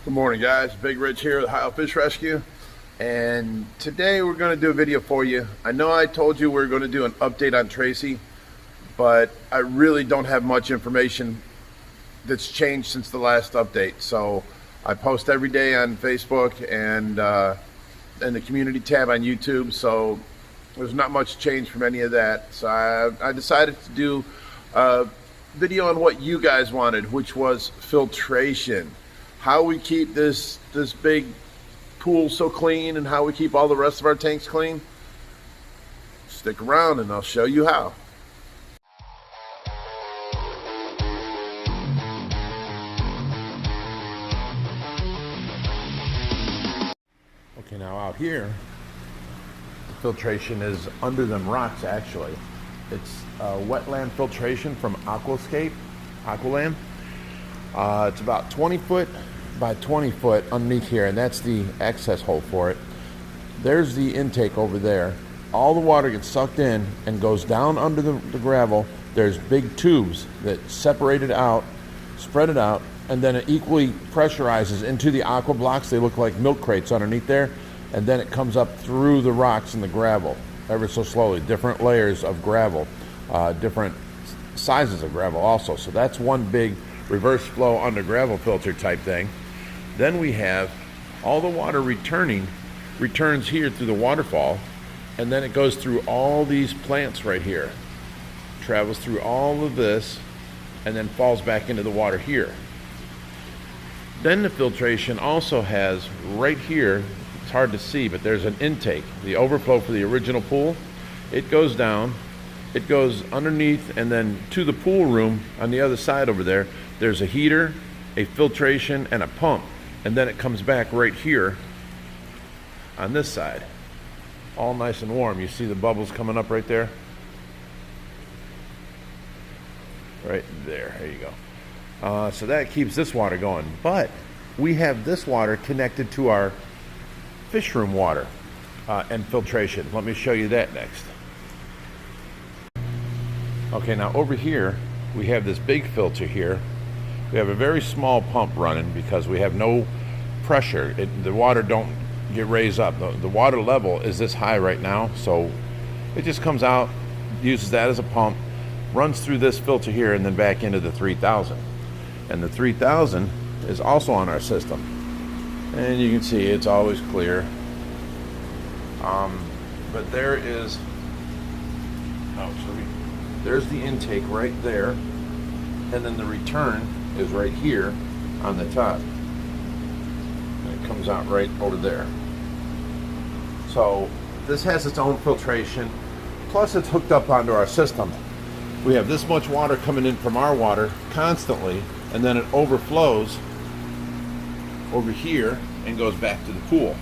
Good morning, guys. Bigrich here with Ohio Fish Rescue, and today we're going to do a video for you. I know I told you we're going to do an update on Tracy, but I really don't have much information that's changed since the last update. So I post every day on Facebook and in the community tab on YouTube, so there's not much change from any of that. So I decided to do a video on what you guys wanted, which was filtration. How we keep this big pool so clean and how we keep all the rest of our tanks clean. Stick around and I'll show you how. Okay, now out here, the filtration is under them rocks actually. It's wetland filtration from Aqualand. It's about 20 foot by 20 foot underneath here, and that's the access hole for it. There's the intake over there. All the water gets sucked in and goes down under the gravel. There's big tubes that separate it out, spread it out, and then it equally pressurizes into the aqua blocks. They look like milk crates underneath there, and then it comes up through the rocks and the gravel ever so slowly. Different layers of gravel, different sizes of gravel also. So that's one big reverse flow under gravel filter type thing. Then we have all the water returns here through the waterfall, and then it goes through all these plants right here, travels through all of this, and then falls back into the water here. Then the filtration also has right here, it's hard to see, but there's an intake, the overflow for the original pool. It goes down, it goes underneath, and then to the pool room on the other side over there, there's a heater, a filtration, and a pump. And then it comes back right here on this side. All nice and warm. You see the bubbles coming up right there? Right there, there you go. So that keeps this water going. But we have this water connected to our fish room water and filtration. Let me show you that next. Okay, now over here, we have this big filter here. We have a very small pump running because we have no pressure. The water don't get raised up. The water level is this high right now, so it just comes out, uses that as a pump, runs through this filter here and then back into the 3000. And the 3000 is also on our system. And you can see it's always clear. But there is, there's the intake right there, and then the return is right here on the top, and it comes out right over there. So this has its own filtration, plus it's hooked up onto our system. We have this much water coming in from our water constantly, and then it overflows over here and goes back to the pool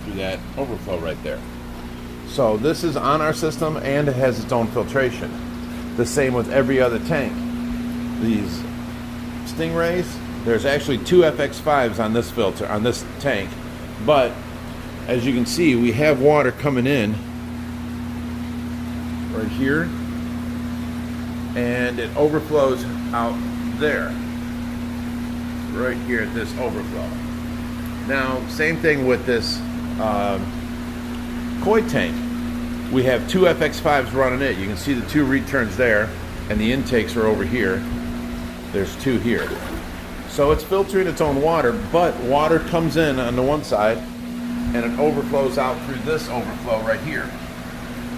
through that overflow right there. So this is on our system and it has its own filtration. The same with every other tank. These Stingrays, there's actually two FX5s on this filter, on this tank, but as you can see, we have water coming in right here, and it overflows out there, right here at this overflow. Now, same thing with this koi tank. We have two FX5s running it. You can see the two returns there, and the intakes are over here. There's two here. So it's filtering its own water, but water comes in on the one side and it overflows out through this overflow right here.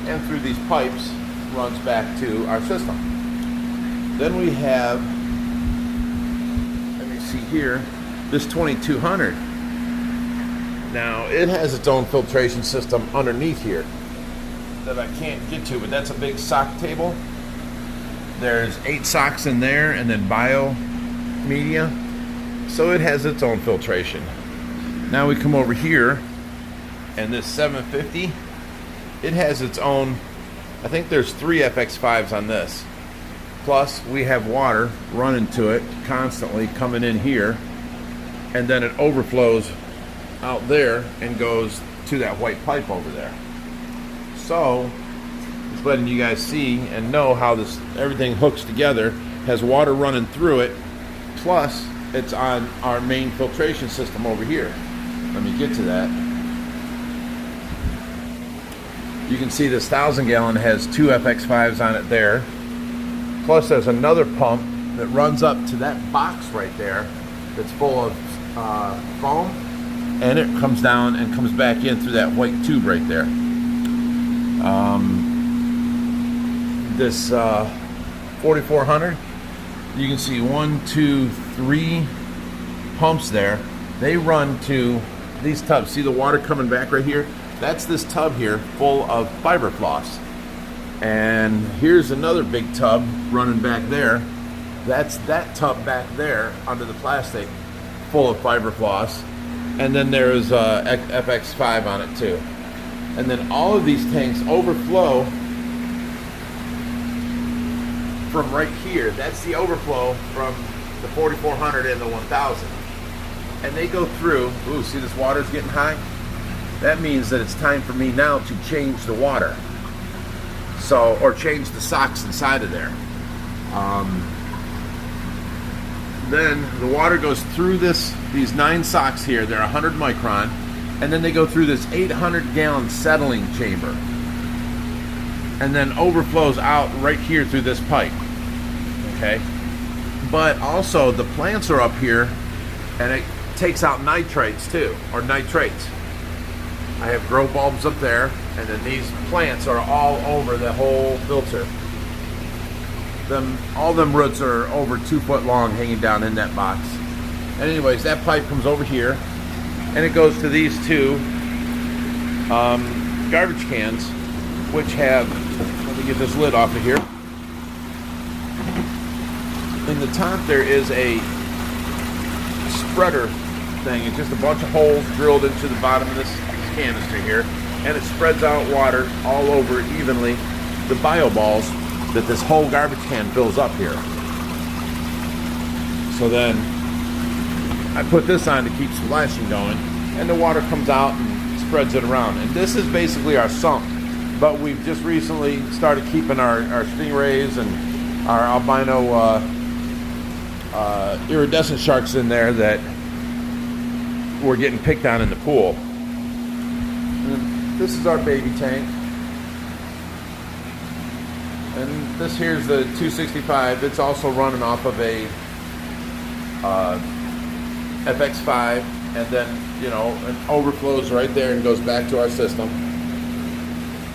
And through these pipes runs back to our system. Then we have, let me see here, this 2200. Now it has its own filtration system underneath here that I can't get to, but that's a big sock table. There's 8 socks in there and then bio media. So it has its own filtration. Now we come over here and this 750, it has its own, I think there's 3 FX5s on this. Plus we have water running to it constantly coming in here, and then it overflows out there and goes to that white pipe over there. So just letting you guys see and know how this everything hooks together, has water running through it, plus it's on our main filtration system over here. Let me get to that. You can see this 1,000 gallon has 2 FX5s on it there. Plus there's another pump that runs up to that box right there that's full of foam, and it comes down and comes back in through that white tube right there. This 4400, you can see 1, 2, 3 pumps there. They run to these tubs. See the water coming back right here? That's this tub here full of fiber floss. And here's another big tub running back there. That's that tub back there under the plastic full of fiber floss. And then there's FX5 on it too. And then all of these tanks overflow from right here. That's the overflow from the 4400 and the 1000. And they go through, ooh, see this water's getting high? That means that it's time for me now to change the water. So, or change the socks inside of there. Then the water goes through these 9 socks here. They're 100 micron. And then they go through this 800 gallon settling chamber. And then overflows out right here through this pipe. Okay? But also the plants are up here, and it takes out nitrates too, or nitrates. I have grow bulbs up there, and then these plants are all over the whole filter. All them roots are over 2 foot long hanging down in that box. And anyways, that pipe comes over here, and it goes to these 2 garbage cans, which have, let me get this lid off of here. In the top there is a spreader thing. It's just a bunch of holes drilled into the bottom of this canister here, and it spreads out water all over evenly the bio balls that this whole garbage can fills up here. So then I put this on to keep splashing going, and the water comes out and spreads it around. And this is basically our sump, but we've just recently started keeping our stingrays and our albino iridescent sharks in there that were getting picked on in the pool. And this is our baby tank. And this here's the 265. It's also running off of a FX5, and then, you know, it overflows right there and goes back to our system.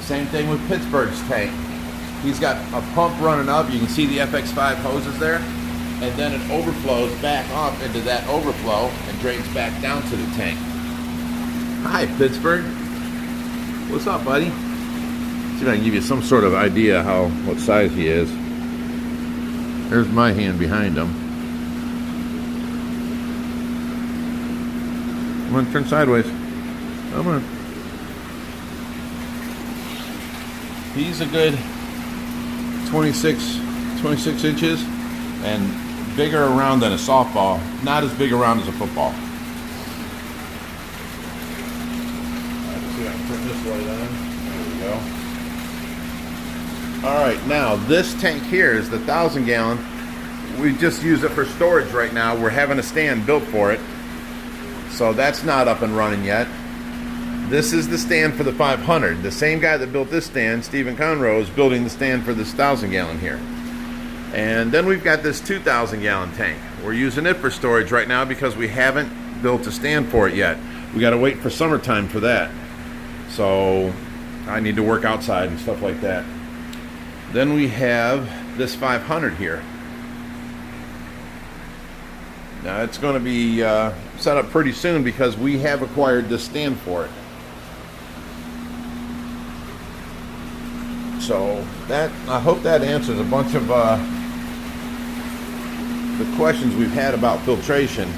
Same thing with Pittsburgh's tank. He's got a pump running up. You can see the FX5 hoses there, and then it overflows back off into that overflow and drains back down to the tank. Hi, Pittsburgh. What's up, buddy? See if I can give you some sort of idea what size he is. There's my hand behind him. Come on, turn sideways. Come on. He's a good 26 inches and bigger around than a softball. Not as big around as a football. Let's see if I can put this light on. There we go. Alright, now this tank here is the 1,000 gallon. We just use it for storage right now. We're having a stand built for it. So that's not up and running yet. This is the stand for the 500. The same guy that built this stand, Stephen Conroe, is building the stand for this 1,000 gallon here. And then we've got this 2,000 gallon tank. We're using it for storage right now because we haven't built a stand for it yet. We got to wait for summertime for that. So I need to work outside and stuff like that. Then we have this 500 here. Now it's going to be set up pretty soon because we have acquired this stand for it. So that, I hope that answers a bunch of the questions we've had about filtration.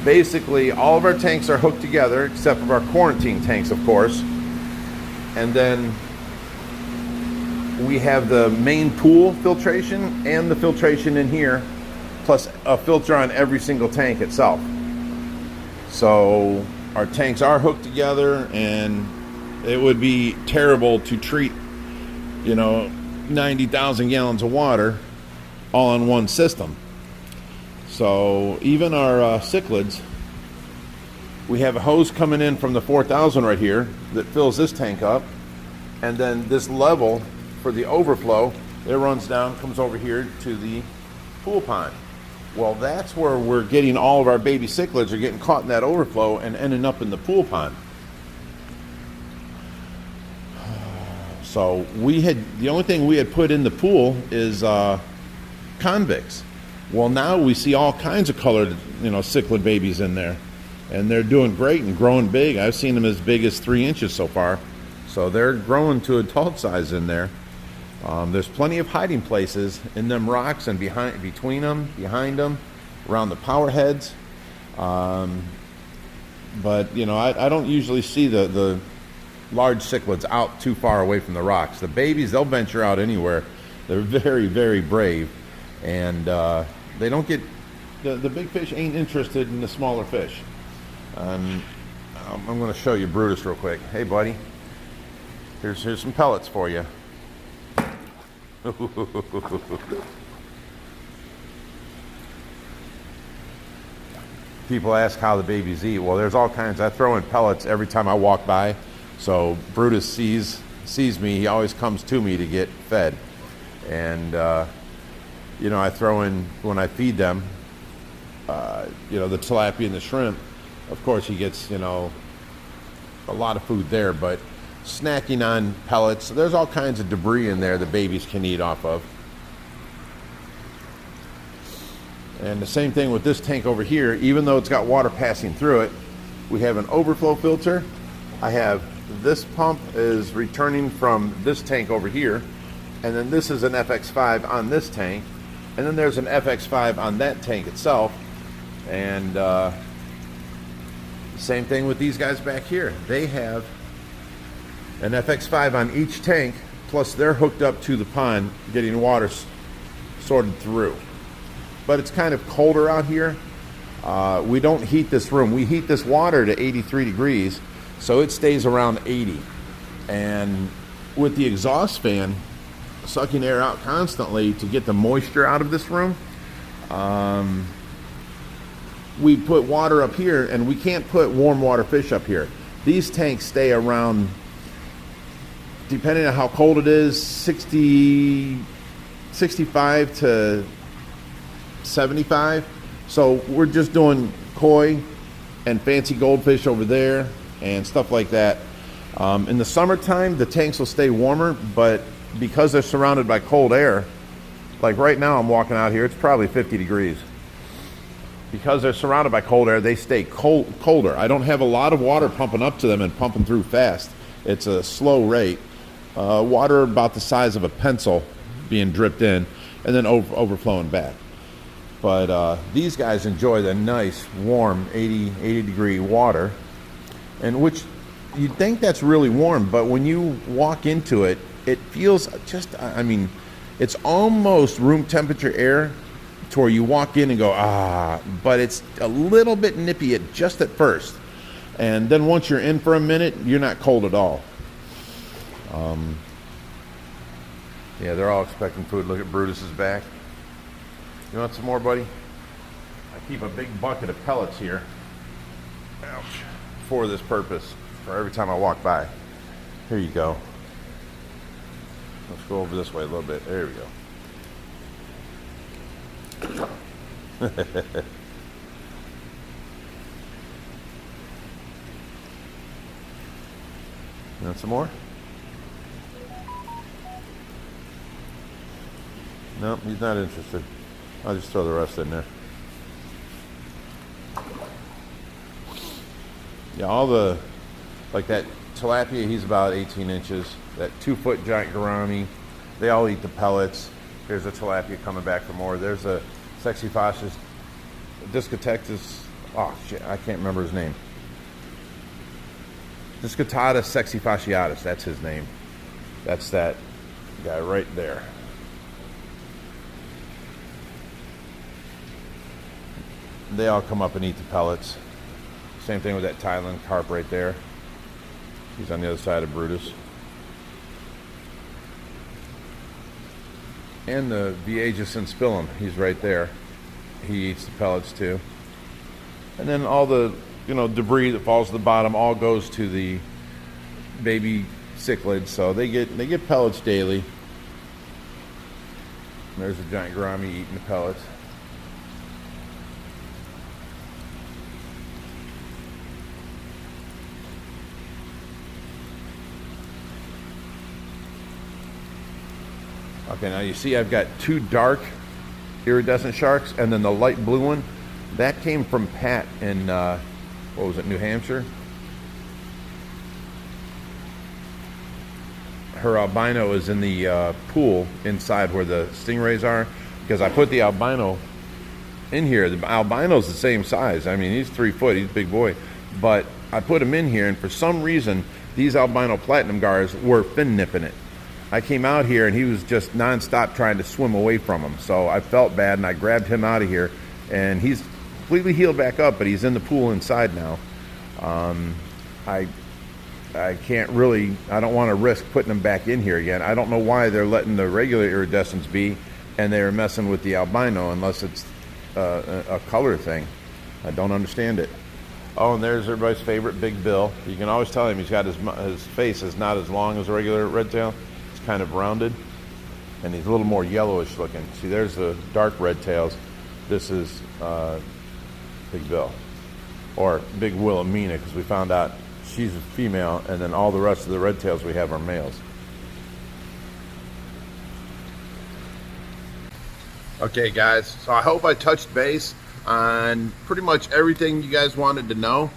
Basically, all of our tanks are hooked together except for our quarantine tanks, of course. And then we have the main pool filtration and the filtration in here, plus a filter on every single tank itself. So our tanks are hooked together, and it would be terrible to treat, 90,000 gallons of water all in one system. So even our cichlids, we have a hose coming in from the 4000 right here that fills this tank up, and then this level for the overflow, it runs down, comes over here to the pool pond. Well, that's where we're getting all of our baby cichlids are getting caught in that overflow and ending up in the pool pond. So the only thing we had put in the pool is convicts. Well, now we see all kinds of colored, cichlid babies in there, and they're doing great and growing big. I've seen them as big as 3 inches so far, so they're growing to adult size in there. There's plenty of hiding places in them rocks and between them, behind them, around the power heads. But I don't usually see the large cichlids out too far away from the rocks. The babies, they'll venture out anywhere. They're very, very brave, and they don't get the big fish ain't interested in the smaller fish. I'm going to show you Brutus real quick. Hey, buddy, here's some pellets for you. People ask how the babies eat. Well, there's all kinds. I throw in pellets every time I walk by, so Brutus sees me. He always comes to me to get fed, and I throw in when I feed them. The tilapia and the shrimp. Of course, he gets a lot of food there, but snacking on pellets. There's all kinds of debris in there the babies can eat off of. And the same thing with this tank over here. Even though it's got water passing through it, we have an overflow filter. I have this pump is returning from this tank over here, and then this is an FX5 on this tank, and then there's an FX5 on that tank itself. And same thing with these guys back here. They have an FX5 on each tank, plus they're hooked up to the pond getting water sorted through. But it's kind of colder out here. We don't heat this room. We heat this water to 83 degrees, so it stays around 80. And with the exhaust fan sucking air out constantly to get the moisture out of this room, we put water up here, and we can't put warm water fish up here. These tanks stay around, depending on how cold it is, 65 to 75. So we're just doing koi and fancy goldfish over there and stuff like that. In the summertime, the tanks will stay warmer, but because they're surrounded by cold air, like right now I'm walking out here, it's probably 50 degrees. Because they're surrounded by cold air, they stay colder. I don't have a lot of water pumping up to them and pumping through fast. It's a slow rate. Water about the size of a pencil being dripped in and then overflowing back. But these guys enjoy the nice, warm 80 degree water, and which you'd think that's really warm, but when you walk into it, it feels it's almost room temperature air to where you walk in and go, but it's a little bit nippy just at first. And then once you're in for a minute, you're not cold at all. Yeah, they're all expecting food. Look at Brutus's back. You want some more, buddy? I keep a big bucket of pellets here. Ouch. For this purpose, for every time I walk by. Here you go. Let's go over this way a little bit. There we go. You want some more? No, he's not interested. I'll just throw the rest in there. Yeah, like that tilapia, he's about 18 inches. That 2-foot giant gourami, they all eat the pellets. There's a tilapia coming back for more. There's a sexyphascius, discotectus, I can't remember his name. Discotata sexyphasciatus, that's his name. That's that guy right there. They all come up and eat the pellets. Same thing with that Thailand carp right there. He's on the other side of Brutus. And the Viagus and spillum, he's right there. he eats the pellets too. And then all the, debris that falls to the bottom all goes to the baby cichlids, so they get pellets daily. There's a giant gourami eating the pellets. Okay, now you see I've got two dark iridescent sharks, and then the light blue one, that came from Pat in, what was it, New Hampshire? Her albino is in the pool inside where the stingrays are, because I put the albino in here. The albino's the same size. I mean, he's 3 foot, he's a big boy. But I put him in here, and for some reason, these albino platinum gars were fin nipping it. I came out here and he was just nonstop trying to swim away from him. So I felt bad and I grabbed him out of here, and he's completely healed back up, but he's in the pool inside now. I can't really, I don't want to risk putting them back in here again. I don't know why they're letting the regular iridescents be and they're messing with the albino, unless it's a color thing. I don't understand it. Oh, and there's everybody's favorite Big Bill. You can always tell him he's got his face is not as long as a regular red tail. It's kind of rounded, and he's a little more yellowish looking. See, there's the dark red tails. This is Big Bill, or Big Wilhelmina, because we found out she's a female, and then all the rest of the red tails we have are males. Okay, guys, so I hope I touched base on pretty much everything you guys wanted to know.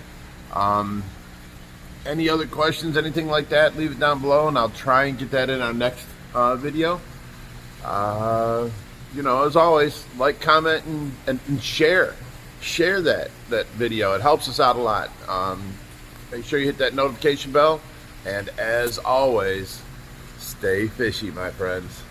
Any other questions, anything like that, leave it down below, and I'll try and get that in our next video. As always, like, comment, and share that video. It helps us out a lot. Make sure you hit that notification bell, and as always, stay fishy, my friends.